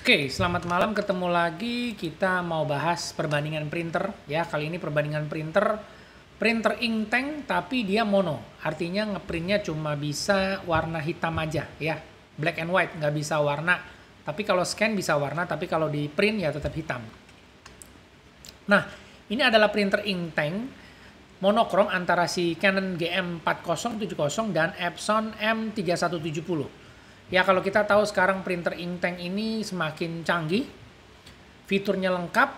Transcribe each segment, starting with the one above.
Oke, selamat malam. Ketemu lagi. Kita mau bahas perbandingan printer ya. Kali ini perbandingan printer Inktank tapi dia mono. Artinya ngeprintnya cuma bisa warna hitam aja ya. Black and white, nggak bisa warna. Tapi kalau scan bisa warna, tapi kalau di print ya tetap hitam. Nah, ini adalah printer Inktank monokrom antara si Canon GM4070 dan Epson M3170. Ya kalau kita tahu sekarang printer Inktank ini semakin canggih, fiturnya lengkap,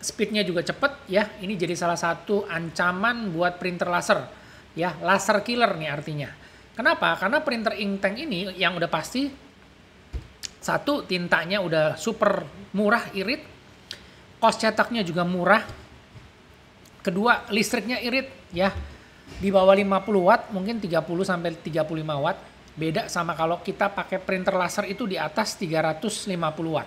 speednya juga cepat ya. Ini jadi salah satu ancaman buat printer laser ya, laser killer nih artinya. Kenapa? Karena printer Inktank ini yang udah pasti satu, tintanya udah super murah irit, cost cetaknya juga murah. Kedua, listriknya irit ya, di bawah 50 watt, mungkin 30 sampai 35 watt. Beda sama kalau kita pakai printer laser itu di atas 350 watt.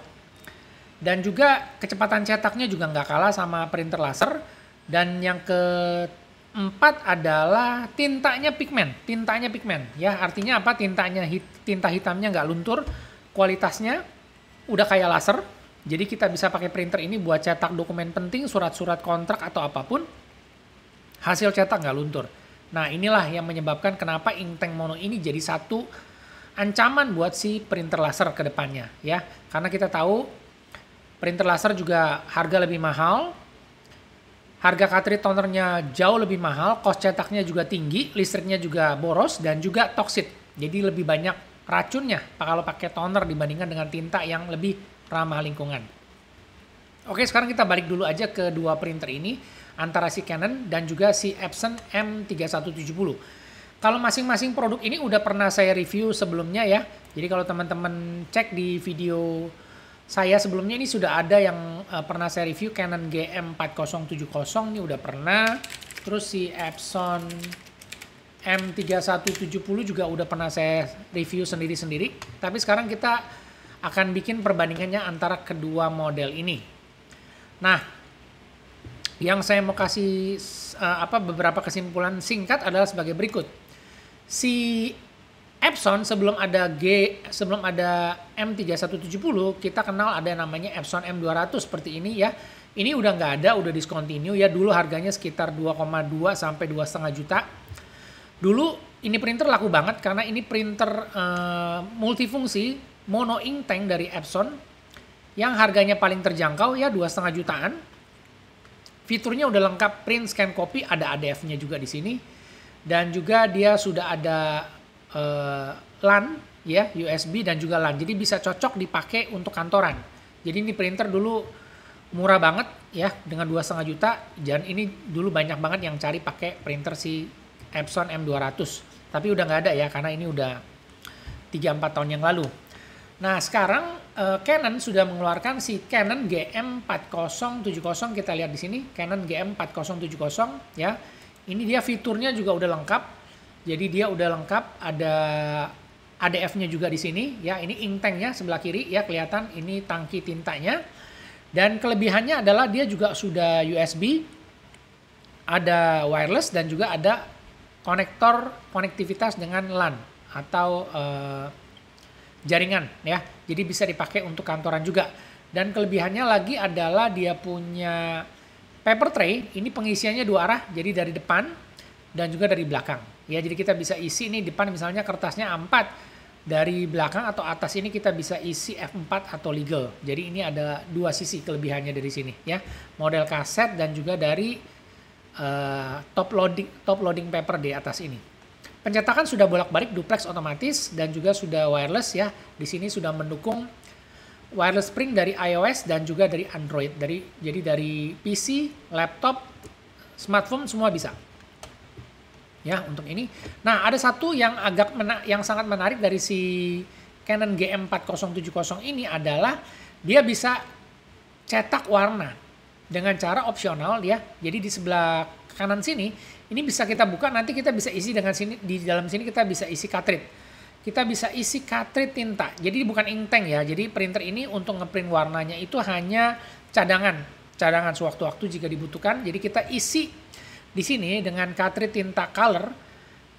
Dan juga kecepatan cetaknya juga nggak kalah sama printer laser. Dan yang keempat adalah tintanya pigmen. Tintanya pigmen ya, artinya apa? Tinta hitamnya nggak luntur, kualitasnya udah kayak laser. Jadi kita bisa pakai printer ini buat cetak dokumen penting, surat-surat kontrak atau apapun. Hasil cetak nggak luntur. Nah inilah yang menyebabkan kenapa Inktank Mono ini jadi satu ancaman buat si printer laser ke depannya ya. Karena kita tahu printer laser juga harga lebih mahal, harga cartridge tonernya jauh lebih mahal, cost cetaknya juga tinggi, listriknya juga boros dan juga toxic. Jadi lebih banyak racunnya kalau pakai toner dibandingkan dengan tinta yang lebih ramah lingkungan. Oke, sekarang kita balik dulu aja ke dua printer ini, antara si Canon dan juga si Epson M3170. Kalau masing-masing produk ini udah pernah saya review sebelumnya ya. Jadi kalau teman-teman cek di video saya sebelumnya ini sudah ada yang pernah saya review. Canon GM4070 ini udah pernah. Terus si Epson M3170 juga udah pernah saya review sendiri-sendiri. Tapi sekarang kita akan bikin perbandingannya antara kedua model ini. Nah, yang saya mau kasih beberapa kesimpulan singkat adalah sebagai berikut. Si Epson sebelum ada M3170, kita kenal ada namanya Epson M200 seperti ini ya. Ini udah nggak ada, udah discontinue ya. Dulu harganya sekitar 2,2 sampai 2,5 juta. Dulu ini printer laku banget karena ini printer multifungsi mono Inktank dari Epson yang harganya paling terjangkau ya 2,5 jutaan. Fiturnya udah lengkap, print, scan, copy, ada ADF-nya juga di sini. Dan juga dia sudah ada LAN, ya, USB dan juga LAN. Jadi bisa cocok dipakai untuk kantoran. Jadi ini printer dulu murah banget ya, dengan 2,5 juta. Dan ini dulu banyak banget yang cari pakai printer si Epson M200. Tapi udah nggak ada ya, karena ini udah 3-4 tahun yang lalu. Nah sekarang Canon sudah mengeluarkan si Canon GM4070, kita lihat di sini Canon GM4070 ya. Ini dia fiturnya juga udah lengkap. Jadi dia udah lengkap, ada ADF-nya juga di sini ya. Ini Inktanknya sebelah kiri ya, kelihatan ini tangki tintanya. Dan kelebihannya adalah dia juga sudah USB, ada wireless dan juga ada konektivitas dengan LAN atau jaringan ya, jadi bisa dipakai untuk kantoran juga. Dan kelebihannya lagi adalah dia punya paper tray. Ini pengisiannya dua arah, jadi dari depan dan juga dari belakang ya. Jadi kita bisa isi ini depan misalnya kertasnya A4, dari belakang atau atas ini kita bisa isi F4 atau legal. Jadi ini ada dua sisi kelebihannya dari sini ya, model kaset dan juga dari top loading paper di atas ini. Pencetakan sudah bolak-balik duplex otomatis dan juga sudah wireless ya. Di sini sudah mendukung wireless print dari iOS dan juga dari Android. Jadi dari PC, laptop, smartphone semua bisa. Ya, untuk ini. Nah, ada satu yang yang sangat menarik dari si Canon GM4070 ini adalah dia bisa cetak warna dengan cara opsional ya. Jadi di sebelah kanan sini ini bisa kita buka, nanti kita bisa isi dengan sini, di dalam sini kita bisa isi cartridge. Kita bisa isi cartridge tinta. Jadi bukan Inktank ya. Jadi printer ini untuk ngeprint warnanya itu hanya cadangan sewaktu-waktu jika dibutuhkan. Jadi kita isi di sini dengan cartridge tinta color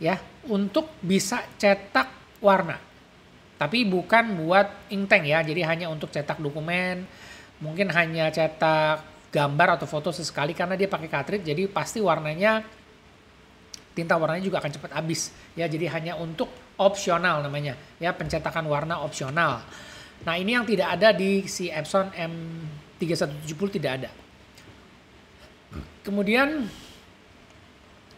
ya, untuk bisa cetak warna. Tapi bukan buat ink tank ya, jadi hanya untuk cetak dokumen, mungkin hanya cetak gambar atau foto sesekali karena dia pakai cartridge, jadi pasti warnanya, tinta warnanya juga akan cepat habis ya, jadi hanya untuk opsional namanya ya, pencetakan warna opsional. Nah ini yang tidak ada di si Epson M3170, tidak ada. Kemudian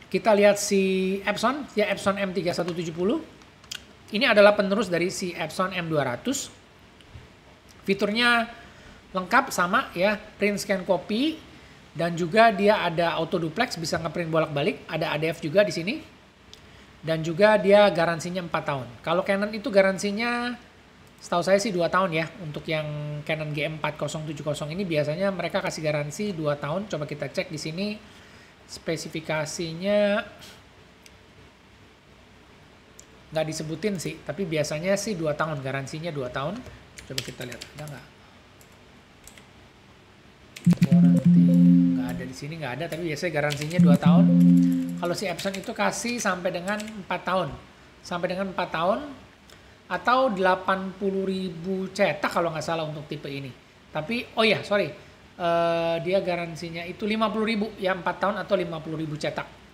kita lihat si Epson, ya Epson M3170. Ini adalah penerus dari si Epson M200. Fiturnya lengkap sama ya, print scan copy, dan juga dia ada auto duplex, bisa ngeprint bolak-balik, ada ADF juga di sini. Dan juga dia garansinya 4 tahun. Kalau Canon itu garansinya setahu saya sih 2 tahun ya. Untuk yang Canon GM4070 ini biasanya mereka kasih garansi 2 tahun. Coba kita cek di sini spesifikasinya, nggak disebutin sih, tapi biasanya sih 2 tahun, garansinya 2 tahun. Coba kita lihat ada nggak? Warranty nggak ada di sini, nggak ada, tapi biasanya garansinya 2 tahun. Kalau si Epson itu kasih sampai dengan 4 tahun. Sampai dengan 4 tahun atau 80.000 cetak kalau nggak salah untuk tipe ini. Tapi oh ya, sorry. Dia garansinya itu 50.000 ya, 4 tahun atau 50.000 cetak.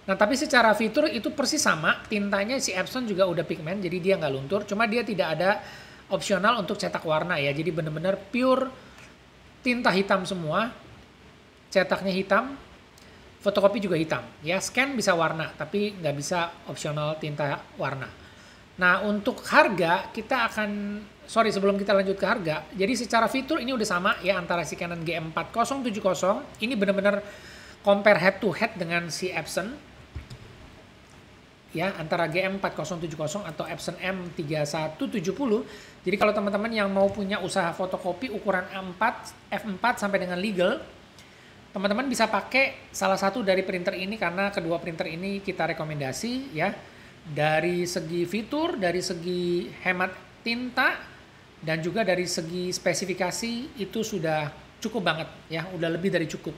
Nah tapi secara fitur itu persis sama, tintanya si Epson juga udah pigment, jadi dia nggak luntur, cuma dia tidak ada opsional untuk cetak warna ya, jadi bener-bener pure tinta hitam semua, cetaknya hitam, fotokopi juga hitam ya, scan bisa warna tapi nggak bisa opsional tinta warna. Nah untuk harga kita akan, sorry sebelum kita lanjut ke harga, jadi secara fitur ini udah sama ya antara si Canon GM4070, ini benar-benar compare head to head dengan si Epson ya, antara GM4070 atau Epson M3170. Jadi kalau teman-teman yang mau punya usaha fotokopi ukuran F4 sampai dengan legal, teman-teman bisa pakai salah satu dari printer ini karena kedua printer ini kita rekomendasi ya. Dari segi fitur, dari segi hemat tinta, dan juga dari segi spesifikasi itu sudah cukup banget ya, udah lebih dari cukup.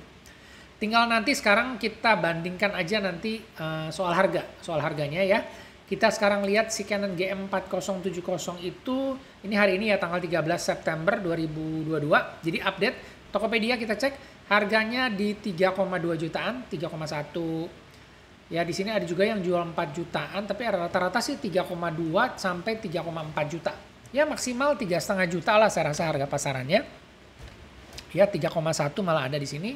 Tinggal nanti sekarang kita bandingkan aja nanti soal harga, soal harganya ya. Kita sekarang lihat si Canon GM4070 itu, ini hari ini ya tanggal 13 September 2022. Jadi update Tokopedia kita cek harganya di 3,2 jutaan, 3,1. Ya di sini ada juga yang jual 4 jutaan, tapi rata-rata sih 3,2 sampai 3,4 juta. Ya maksimal 3,5 juta lah saya rasa harga pasarannya. Ya 3,1 malah ada di sini.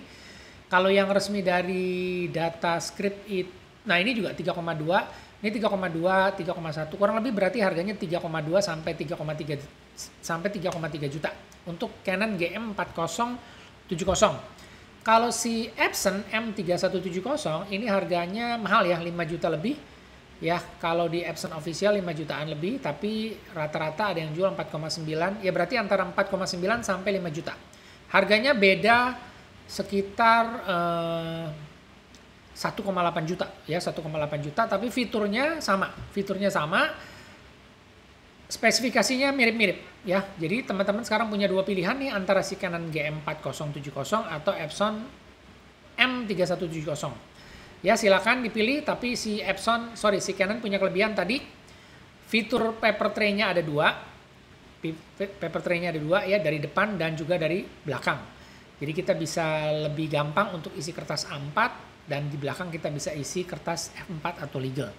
Kalau yang resmi dari data script it, nah ini juga 3,2, ini 3,2, 3,1, kurang lebih berarti harganya 3,2 sampai 3,3 sampai 3,3 juta untuk Canon GM4070. Kalau si Epson M3170 ini harganya mahal ya, 5 juta lebih. Ya, kalau di Epson official 5 jutaan lebih, tapi rata-rata ada yang jual 4,9, ya berarti antara 4,9 sampai 5 juta. Harganya beda sekitar 1,8 juta ya, 1,8 juta, tapi fiturnya sama. Spesifikasinya mirip-mirip ya. Jadi teman-teman sekarang punya dua pilihan nih antara si Canon GM4070 atau Epson M3170. Ya silakan dipilih, tapi si Canon punya kelebihan tadi, fitur paper tray-nya ada dua. Paper tray-nya ada dua ya, dari depan dan juga dari belakang. Jadi kita bisa lebih gampang untuk isi kertas A4 dan di belakang kita bisa isi kertas F4 atau legal.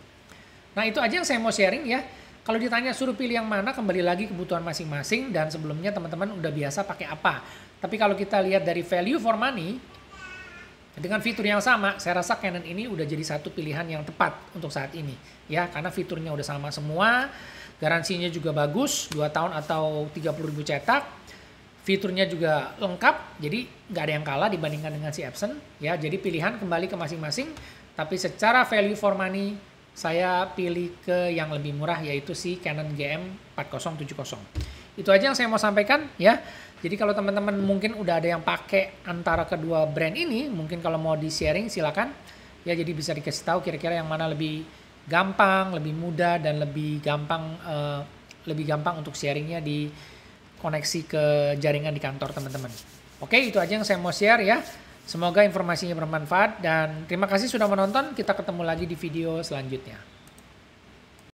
Nah itu aja yang saya mau sharing ya. Kalau ditanya suruh pilih yang mana, kembali lagi kebutuhan masing-masing, dan sebelumnya teman-teman udah biasa pakai apa. Tapi kalau kita lihat dari value for money, dengan fitur yang sama, saya rasa Canon ini udah jadi satu pilihan yang tepat untuk saat ini. Ya, karena fiturnya udah sama semua, garansinya juga bagus, 2 tahun atau 30.000 cetak. Fiturnya juga lengkap, jadi nggak ada yang kalah dibandingkan dengan si Epson. Ya, jadi pilihan kembali ke masing-masing, tapi secara value for money, saya pilih ke yang lebih murah, yaitu si Canon GM4070. Itu aja yang saya mau sampaikan ya. Jadi kalau teman-teman mungkin udah ada yang pakai antara kedua brand ini, mungkin kalau mau di-sharing silakan. Ya jadi bisa dikasih tahu kira-kira yang mana lebih gampang, lebih mudah, dan lebih gampang untuk sharingnya di koneksi ke jaringan di kantor teman-teman. Oke, itu aja yang saya mau share ya. Semoga informasinya bermanfaat dan terima kasih sudah menonton. Kita ketemu lagi di video selanjutnya.